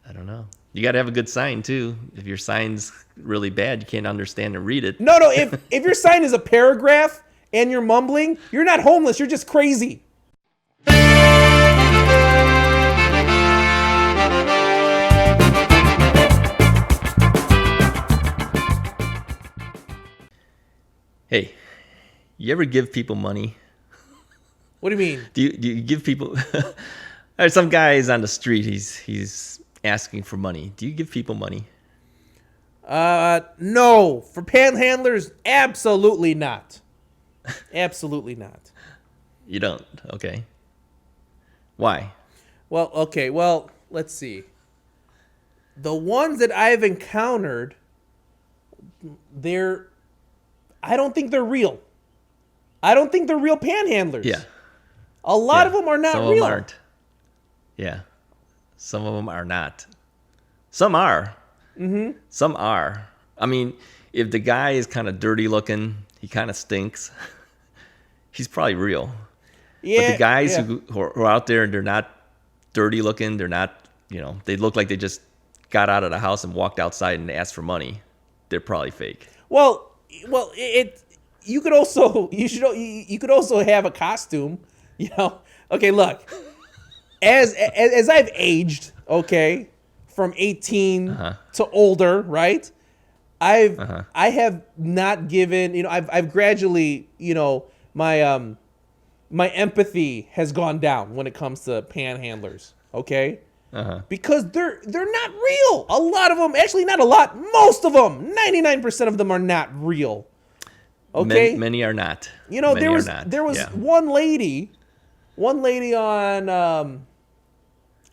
I don't know. You got to have a good sign too. If your sign's really bad, you can't understand and read it. No. If your sign is a paragraph and you're mumbling, you're not homeless. You're just crazy. Hey, you ever give people money? What do you mean? Do you give people? There's some guys on the street. He's asking for money. Do you give people money? No. For panhandlers, absolutely not. Absolutely not. You don't. Okay. Why? Well, okay. Well, let's see. The ones that I've encountered, I don't think they're real. I don't think they're real panhandlers. Yeah. A lot of them are not some real. Of them aren't. Yeah. Some of them are not. Some are. Mm-hmm. Some are. I mean, if the guy is kind of dirty looking, he kind of stinks, he's probably real. Yeah. But the guys who are out there and they're not dirty looking, they're not, they look like they just got out of the house and walked outside and asked for money, they're probably fake. Well, you could also have a costume, Okay, look. As I've aged, okay, from 18 to older, right? I have not given, I've gradually, my empathy has gone down when it comes to panhandlers, okay? Because they're not real. A lot of them, actually not a lot, most of them, 99% of them are not real. Okay? Many are not. There was one lady on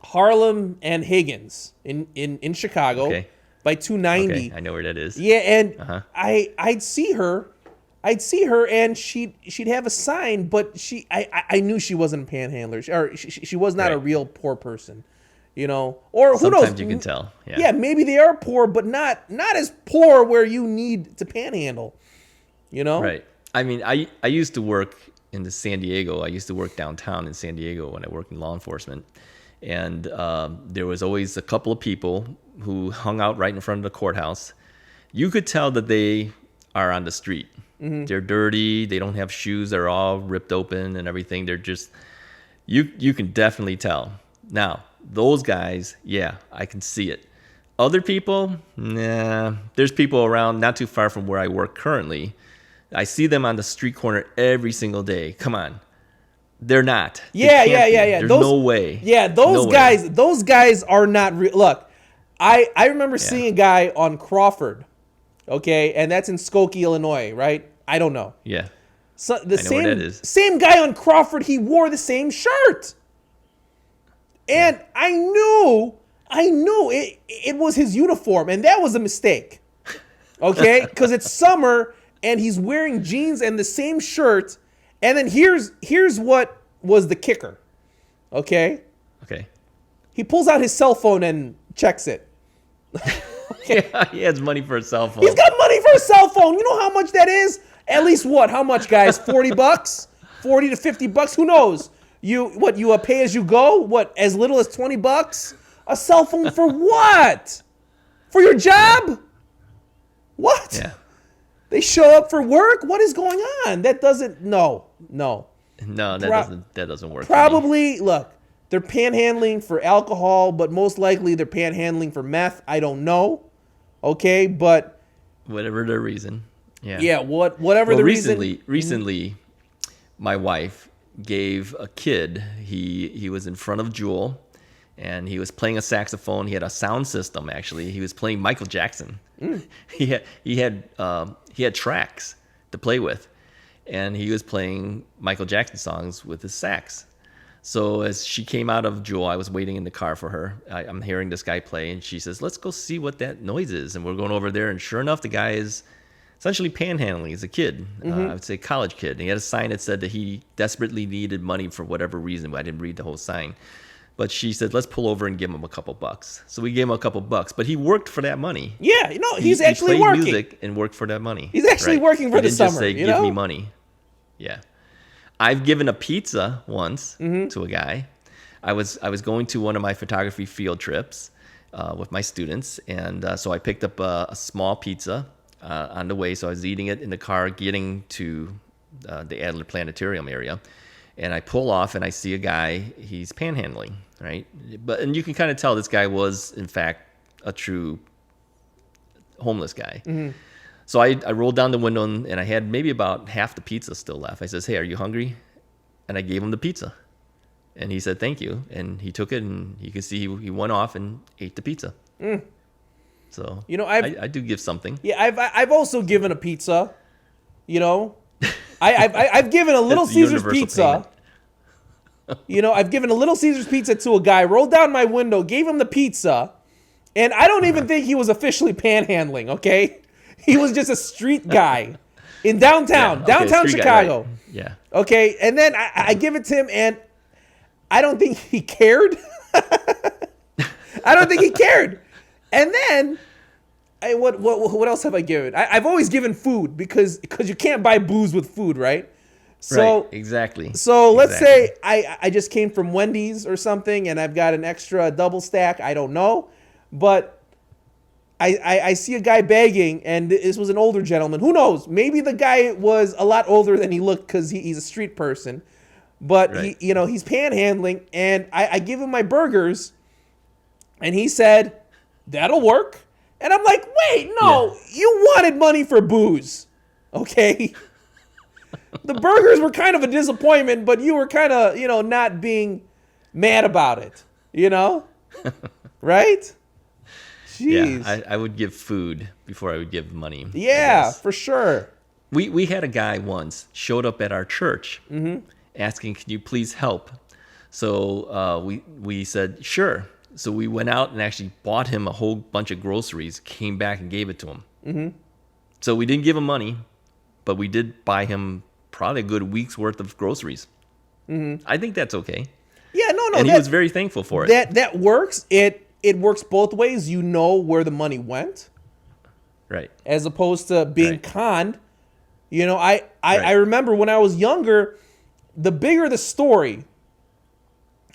Harlem and Higgins in Chicago by 290. Okay, I know where that is. Yeah, and I'd see her and she'd have a sign, but I knew she wasn't a panhandler, or she was not a real poor person, or who knows? Sometimes you can tell. Yeah, maybe they are poor, but not as poor where you need to panhandle, Right. I mean, I used to work in San Diego. I used to work downtown in San Diego when I worked in law enforcement. And there was always a couple of people who hung out right in front of the courthouse. You could tell that they are on the street. Mm-hmm. They're dirty. They don't have shoes. They're all ripped open and everything. They're just, you can definitely tell. Now, those guys, yeah, I can see it. Other people, nah. There's people around not too far from where I work currently. I see them on the street corner every single day. Come on. They're not. Yeah. There's no way. Yeah, those guys are not real. Look, I remember seeing a guy on Crawford, okay, and that's in Skokie, Illinois, right? I don't know. Yeah. So I know where that is. Same guy on Crawford, he wore the same shirt. And I knew it was his uniform, and that was a mistake. Okay? Because it's summer and he's wearing jeans and the same shirt. And then here's what was the kicker. Okay? Okay. He pulls out his cell phone and checks it. Okay. Yeah, he has money for a cell phone. He's got money for a cell phone. You know how much that is? At least what? How much, guys? $40? $40 to $50? Who knows? You pay as you go? What, as little as $20? A cell phone for what? For your job? What? Yeah. They show up for work? What is going on? That doesn't, no. No, that doesn't work. Probably, look, they're panhandling for alcohol, but most likely they're panhandling for meth. I don't know. Okay, but whatever their reason. Yeah. Yeah, whatever the reason. Recently, my wife gave a kid, he was in front of Jewel, and he was playing a saxophone. He had a sound system, actually. He was playing Michael Jackson. He had tracks to play with, and he was playing Michael Jackson songs with his sax. So as she came out of Jewel, I was waiting in the car for her. I'm hearing this guy play, and she says, "Let's go see what that noise is." And we're going over there, and sure enough, the guy is essentially panhandling. He's a kid, I would say college kid. And he had a sign that said that he desperately needed money for whatever reason, but I didn't read the whole sign. But she said, let's pull over and give him a couple bucks. So we gave him a couple bucks, but he worked for that money. Yeah, he's actually he played working. Music and worked for that money. He's actually working for the summer. He didn't just say, give me money. Yeah. I've given a pizza once to a guy. I was going to one of my photography field trips, with my students, and so I picked up a small pizza on the way. So I was eating it in the car, getting to the Adler Planetarium area, and I pull off, and I see a guy. He's panhandling, right? And you can kind of tell this guy was, in fact, a true homeless guy. Mm-hmm. So I rolled down the window, and I had maybe about half the pizza still left. I says, "Hey, are you hungry?" And I gave him the pizza. And he said, "Thank you." And he took it, and you can see he went off and ate the pizza. Mm. So, I do give something. Yeah, I've also given a pizza. I've given a Little Caesars pizza. I've given a Little Caesars pizza to a guy, rolled down my window, gave him the pizza, and I don't even think he was officially panhandling, okay? He was just a street guy in downtown Chicago. Guy, right. Yeah. Okay, and then I give it to him, and I don't think he cared. I don't think he cared. And then, what else have I given? I've always given food because you can't buy booze with food, right? So right, exactly. So let's say I just came from Wendy's or something, and I've got an extra double stack. I don't know, but I see a guy begging, and this was an older gentleman. Who knows? Maybe the guy was a lot older than he looked because he's a street person. But right. He's panhandling, and I give him my burgers, and he said, "That'll work." And I'm like, "Wait, no, you wanted money for booze, okay?" The burgers were kind of a disappointment, but you were kind of, not being mad about it, right? Jeez. Yeah, I would give food before I would give money. Yeah, for sure. We had a guy once showed up at our church asking, "Can you please help?" So we said, "Sure." So we went out and actually bought him a whole bunch of groceries, came back and gave it to him. Mm-hmm. So we didn't give him money, but we did buy him probably a good week's worth of groceries. Mm-hmm. I think that's okay. Yeah, no. And he was very thankful for it. That works. It works both ways. You know where the money went. Right. As opposed to being conned. I remember when I was younger, the bigger the story,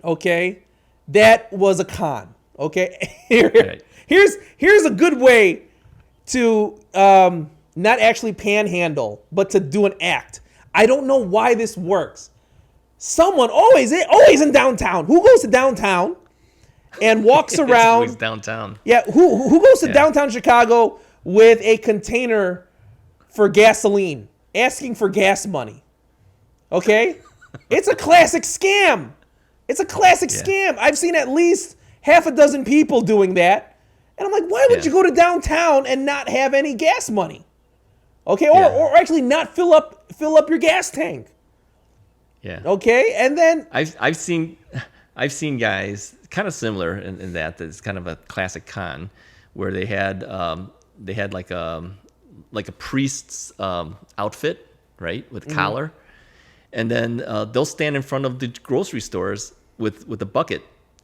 okay, that was a con. Okay. Here's a good way to not actually panhandle, but to do an act. I don't know why this works. Someone always in downtown. Who goes to downtown and walks around? Always downtown. Yeah, who goes to downtown Chicago with a container for gasoline, asking for gas money? Okay? It's a classic scam. It's a classic scam. I've seen at least half a dozen people doing that. And I'm like, why would you go to downtown and not have any gas money? Okay, or actually not fill up your gas tank. Yeah. Okay, and then I've seen guys kind of similar in that it's kind of a classic con where they had like a priest's outfit, right, with collar, and then they'll stand in front of the grocery stores with a bucket,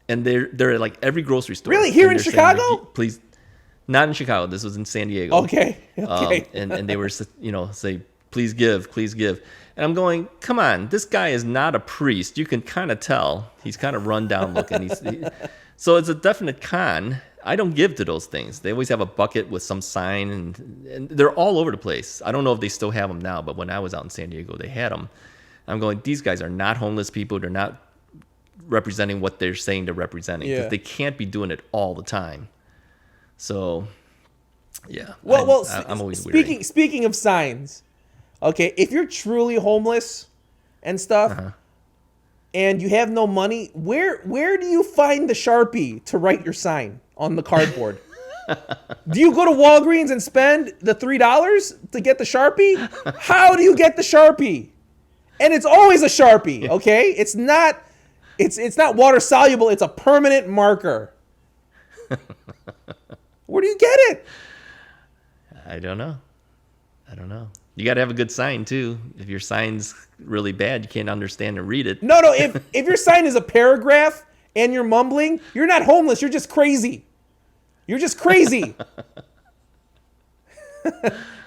and they're at like every grocery store. Really, here in Chicago? Saying, please. Not in Chicago. This was in San Diego. Okay. And they were, say, please give. And I'm going, come on, this guy is not a priest. You can kind of tell. He's kind of run down looking. So it's a definite con. I don't give to those things. They always have a bucket with some sign, and they're all over the place. I don't know if they still have them now, but when I was out in San Diego, they had them. I'm going, these guys are not homeless people. They're not representing what they're saying they're representing. Because they can't be doing it all the time. So, yeah. Well, I'm always weary. Speaking of signs, okay, if you're truly homeless and stuff, and you have no money, where do you find the Sharpie to write your sign on the cardboard? Do you go to Walgreens and spend the $3 to get the Sharpie? How do you get the Sharpie? And it's always a Sharpie, okay? It's not water soluble. It's a permanent marker. Where do you get it? I don't know. You got to have a good sign too. If your sign's really bad, you can't understand and read it. No. If your sign is a paragraph and you're mumbling, you're not homeless. You're just crazy.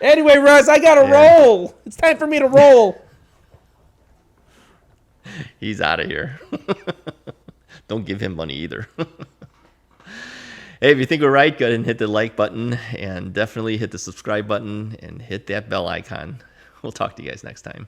Anyway, Russ, I got to roll. It's time for me to roll. He's out of here. Don't give him money either. Hey, if you think we're right, go ahead and hit the like button and definitely hit the subscribe button and hit that bell icon. We'll talk to you guys next time.